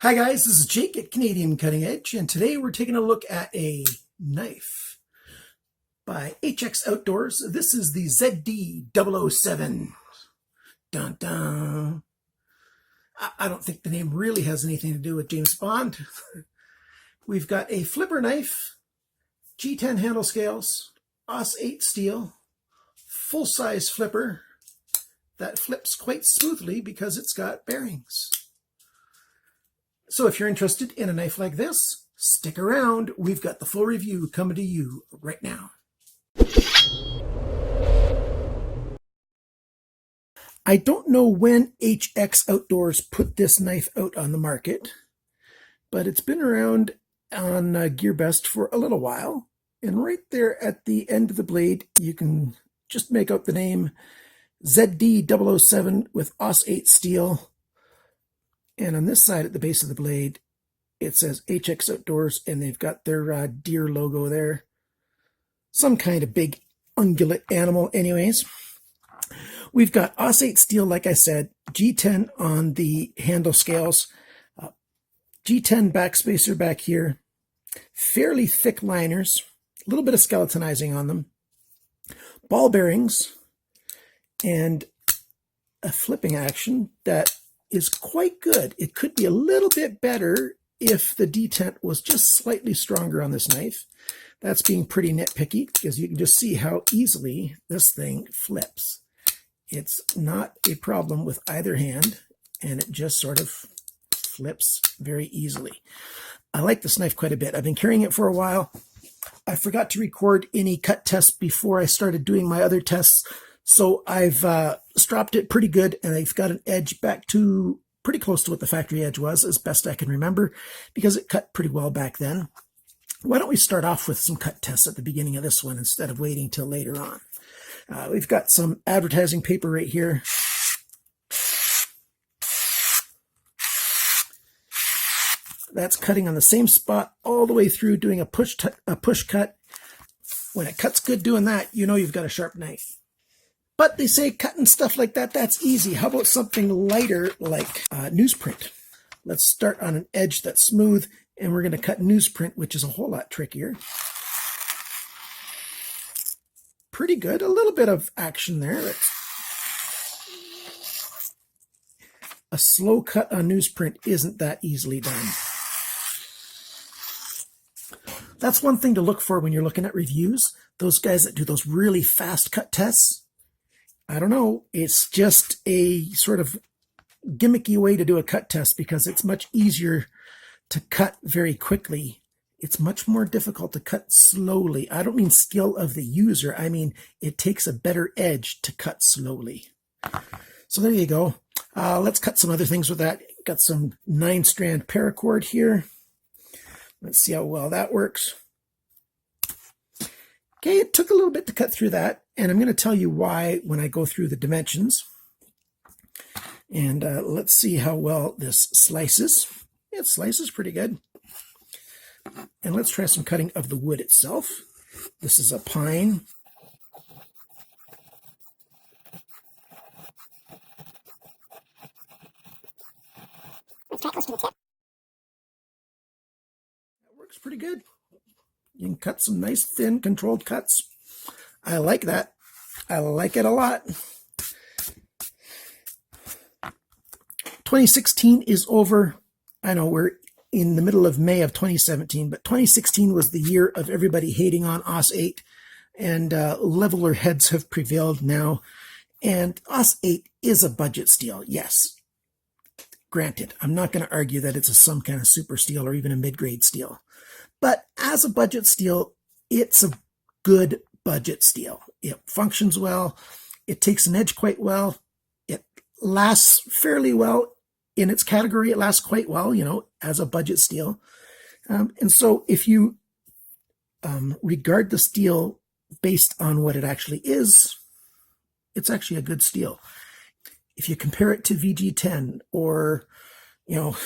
Hi guys, this is Jake at Canadian Cutting Edge, and today we're taking a look at a knife by HX Outdoors. This is the ZD-007. Dun dun. I don't think the name really has anything to do with James Bond. We've got a flipper knife, G10 handle scales, AUS 8 steel, full-size flipper that flips quite smoothly because it's got bearings. So if you're interested in a knife like this, stick around. We've got the full review coming to you right now. I don't know when HX Outdoors put this knife out on the market, but it's been around on GearBest for a little while. And right there at the end of the blade, you can just make out the name ZD-007 with AUS 8 steel. And on this side at the base of the blade, it says HX Outdoors, and they've got their deer logo there. Some kind of big ungulate animal anyways. We've got AUS 8 steel, like I said, G10 on the handle scales, G10 backspacer back here, fairly thick liners, a little bit of skeletonizing on them, ball bearings, and a flipping action that is quite good. It could be a little bit better if the detent was just slightly stronger on this knife. That's being pretty nitpicky because you can just see how easily this thing flips. It's not a problem with either hand, and it just sort of flips very easily. I like this knife quite a bit. I've been carrying it for a while. I forgot to record any cut tests before I started doing my other tests, so I've stropped it pretty good, and I've got an edge back to pretty close to what the factory edge was, as best I can remember, because it cut pretty well back then. Why don't we start off with some cut tests at the beginning of this one instead of waiting till later on. We've got some advertising paper right here. That's cutting on the same spot all the way through, doing a push cut. When it cuts good doing that, you know you've got a sharp knife. But they say cutting stuff like that, that's easy. How about something lighter like newsprint? Let's start on an edge that's smooth, and we're going to cut newsprint, which is a whole lot trickier. Pretty good. A little bit of action there. A slow cut on newsprint isn't that easily done. That's one thing to look for when you're looking at reviews. Those guys that do those really fast cut tests, I don't know, it's just a sort of gimmicky way to do a cut test because it's much easier to cut very quickly. It's much more difficult to cut slowly. I don't mean skill of the user. I mean, it takes a better edge to cut slowly. So there you go. Let's cut some other things with that. Got some 9-strand paracord here. Let's see how well that works. Okay, it took a little bit to cut through that, and I'm going to tell you why when I go through the dimensions. And let's see how well this slices. It slices pretty good. And let's try some cutting of the wood itself. This is a pine. Let's try close to the tip. That works pretty good. You can cut some nice, thin, controlled cuts. I like that. I like it a lot. 2016 is over. I know we're in the middle of May of 2017, but 2016 was the year of everybody hating on AUS 8, and leveler heads have prevailed now. And AUS 8 is a budget steel, yes. Granted, I'm not going to argue that it's some kind of super steel or even a mid-grade steel. But as a budget steel, it's a good budget steel. It functions well. It takes an edge quite well. It lasts fairly well in its category. It lasts quite well, you know, as a budget steel. And so if you regard the steel based on what it actually is, it's actually a good steel. If you compare it to VG10 or, you know,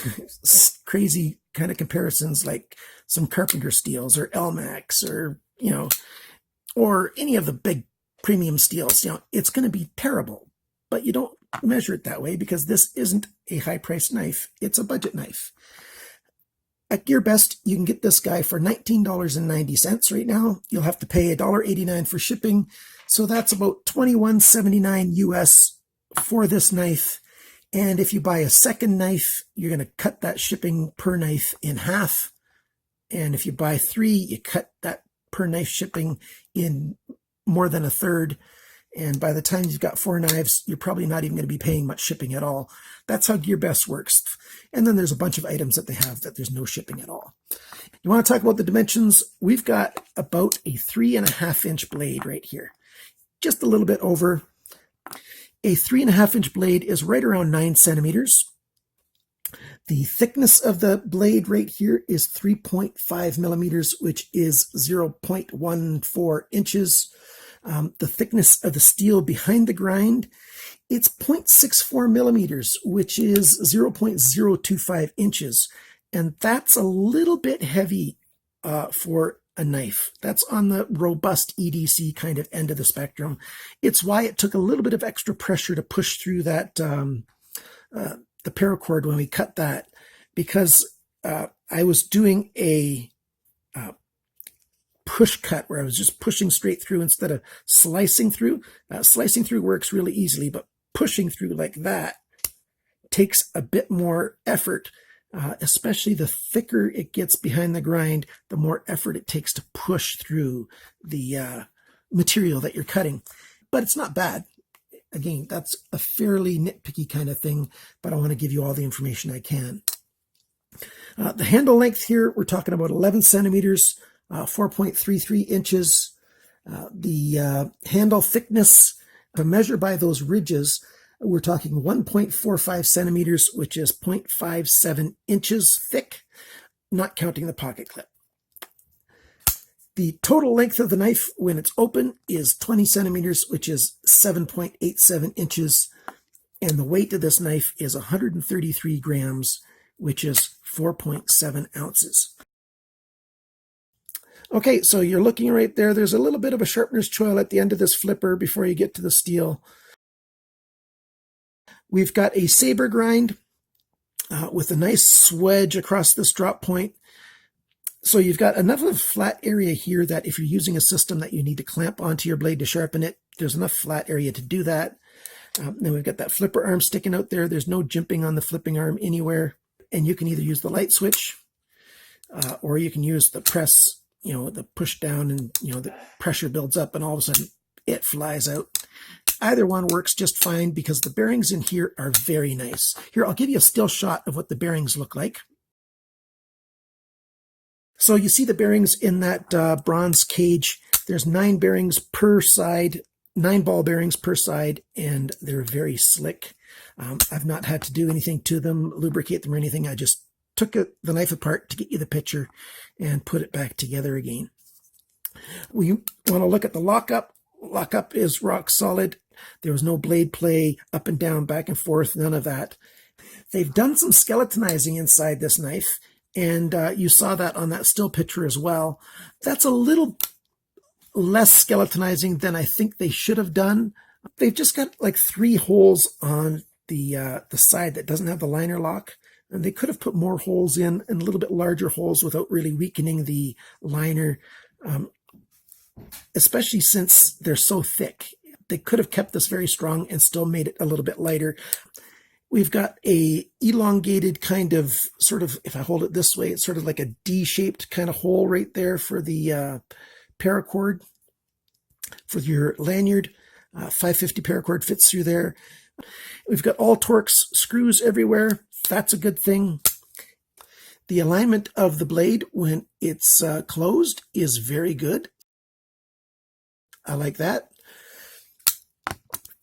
crazy kind of comparisons like some Carpenter steels or Elmax or, you know, or any of the big premium steels, you know, it's going to be terrible. But you don't measure it that way because this isn't a high-priced knife. It's a budget knife. At GearBest, you can get this guy for $19.90 right now. You'll have to pay $1.89 for shipping. So that's about $21.79 US for this knife. And if you buy a second knife, you're going to cut that shipping per knife in half. And if you buy 3, you cut that per knife shipping in more than a third. And by the time you've got 4 knives, you're probably not even going to be paying much shipping at all. That's how GearBest works. And then there's a bunch of items that they have that there's no shipping at all. You want to talk about the dimensions? We've got about a 3.5-inch blade right here. Just a little bit over. A 3.5-inch blade is right around 9 centimeters. The thickness of the blade right here is 3.5 millimeters, which is 0.14 inches. The thickness of the steel behind the grind, it's 0.64 millimeters, which is 0.025 inches. And that's a little bit heavy for a knife. That's on the robust EDC kind of end of the spectrum. It's why it took a little bit of extra pressure to push through that the paracord when we cut that, because I was doing a push cut where I was just pushing straight through instead of slicing through. Slicing through works really easily, but pushing through like that takes a bit more effort, especially the thicker it gets behind the grind, the more effort it takes to push through the material that you're cutting. But it's not bad. Again, that's a fairly nitpicky kind of thing, but I want to give you all the information I can. The handle length here, we're talking about 11 centimeters, 4.33 inches. The handle thickness, to measure by those ridges, we're talking 1.45 centimeters, which is 0.57 inches thick, not counting the pocket clip. The total length of the knife when it's open is 20 centimeters, which is 7.87 inches. And the weight of this knife is 133 grams, which is 4.7 ounces. Okay, so you're looking right there. There's a little bit of a sharpener's choil at the end of this flipper before you get to the steel. We've got a saber grind with a nice swedge across this drop point. So you've got enough of a flat area here that if you're using a system that you need to clamp onto your blade to sharpen it, there's enough flat area to do that. Then we've got that flipper arm sticking out there. There's no jimping on the flipping arm anywhere. And you can either use the light switch or you can use the press, the push down, and, the pressure builds up and all of a sudden it flies out. Either one works just fine because the bearings in here are very nice. Here, I'll give you a still shot of what the bearings look like. So you see the bearings in that bronze cage. There's 9 bearings per side, 9 ball bearings per side, and they're very slick. I've not had to do anything to them, lubricate them or anything. I just took the knife apart to get you the picture and put it back together again. We want to look at the lockup. Lockup is rock solid. There was no blade play up and down, back and forth, none of that. They've done some skeletonizing inside this knife, and you saw that on that still picture as well. That's a little less skeletonizing than I think they should have done. They've just got like 3 holes on the side that doesn't have the liner lock. And they could have put more holes in and a little bit larger holes without really weakening the liner, especially since they're so thick. They could have kept this very strong and still made it a little bit lighter. We've got a elongated kind of if I hold it this way, it's sort of like a D-shaped kind of hole right there for the paracord for your lanyard. 550 paracord fits through there. We've got all Torx screws everywhere. That's a good thing. The alignment of the blade when it's closed is very good. I like that.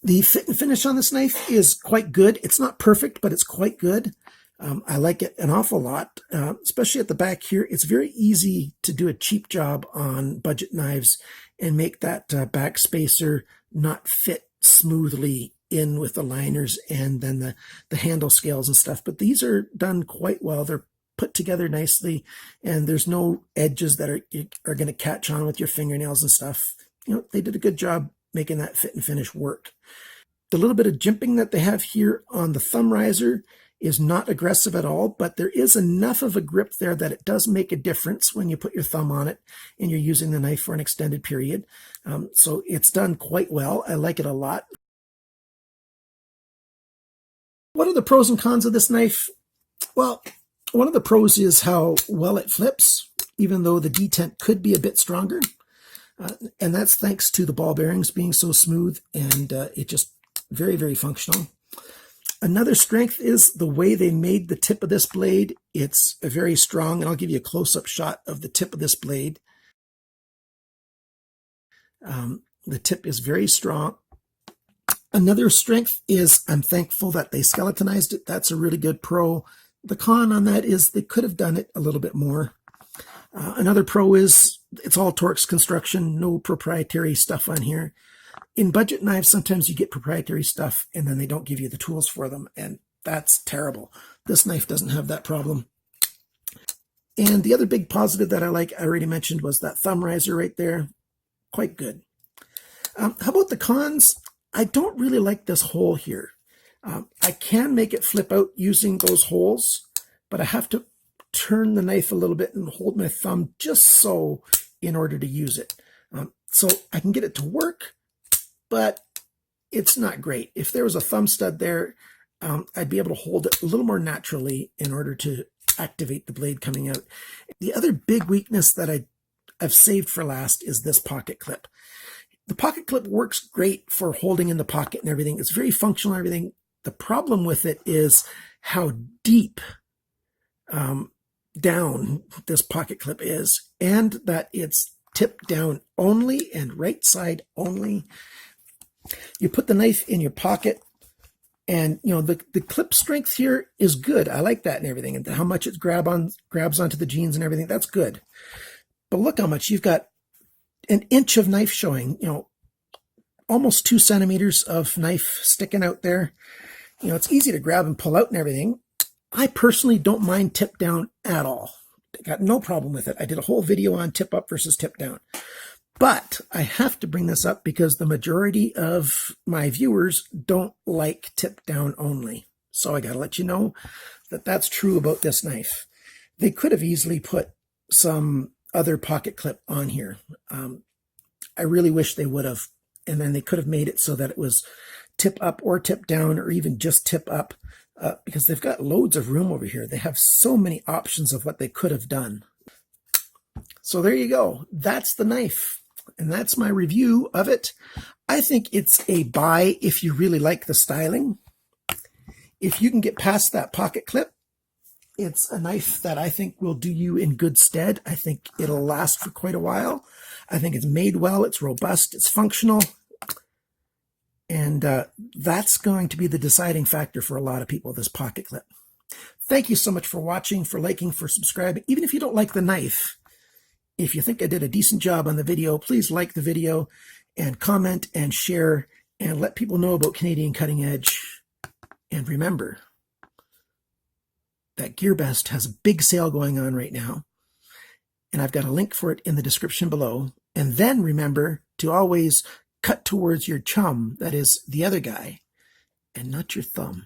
The fit and finish on this knife is quite good. It's not perfect, but it's quite good. I like it an awful lot, especially at the back here. It's very easy to do a cheap job on budget knives and make that back spacer not fit smoothly in with the liners and then the handle scales and stuff. But these are done quite well. They're put together nicely, and there's no edges that are going to catch on with your fingernails and stuff. They did a good job making that fit and finish work. The little bit of jimping that they have here on the thumb riser is not aggressive at all, but there is enough of a grip there that it does make a difference when you put your thumb on it and you're using the knife for an extended period. So it's done quite well. I like it a lot. What are the pros and cons of this knife? Well, one of the pros is how well it flips, even though the detent could be a bit stronger. And that's thanks to the ball bearings being so smooth, and it just very, very functional. Another strength is the way they made the tip of this blade. It's very strong, and I'll give you a close-up shot of the tip of this blade. The tip is very strong. Another strength is I'm thankful that they skeletonized it. That's a really good pro. The con on that is they could have done it a little bit more. Another pro is it's all Torx construction, no proprietary stuff on here. In budget knives, sometimes you get proprietary stuff and then they don't give you the tools for them, and that's terrible. This knife doesn't have that problem. And the other big positive that I like, I already mentioned, was that thumb riser right there. Quite good. How about the cons? I don't really like this hole here. I can make it flip out using those holes, but I have to turn the knife a little bit and hold my thumb just so in order to use it. So I can get it to work, but it's not great. If there was a thumb stud there, I'd be able to hold it a little more naturally in order to activate the blade coming out. The other big weakness that I've saved for last is this pocket clip. The pocket clip works great for holding in the pocket and everything. It's very functional and everything. The problem with it is how deep down this pocket clip is, and that it's tip down only and right side only. You put the knife in your pocket, and you know the clip strength here is good. I like that and everything, and how much it grabs onto the jeans and everything. That's good. But look how much you've got. An inch of knife showing, you know, almost 2 centimeters of knife sticking out there. You know, it's easy to grab and pull out and everything. I personally don't mind tip down at all. I got no problem with it. I did a whole video on tip up versus tip down. But I have to bring this up because the majority of my viewers don't like tip down only. So I got to let you know that that's true about this knife. They could have easily put some other pocket clip on here. I really wish they would have, and then they could have made it so that it was tip up or tip down or even just tip up, because they've got loads of room over here. They have so many options of what they could have done. So there you go. That's the knife, and that's my review of it. I think it's a buy if you really like the styling. If you can get past that pocket clip, it's a knife that I think will do you in good stead. I think it'll last for quite a while. I think it's made well, it's robust, it's functional. And that's going to be the deciding factor for a lot of people, this pocket clip. Thank you so much for watching, for liking, for subscribing. Even if you don't like the knife, if you think I did a decent job on the video, please like the video and comment and share and let people know about Canadian Cutting Edge. And remember, that GearBest has a big sale going on right now, and I've got a link for it in the description below. And then remember to always cut towards your chum, that is the other guy, and not your thumb.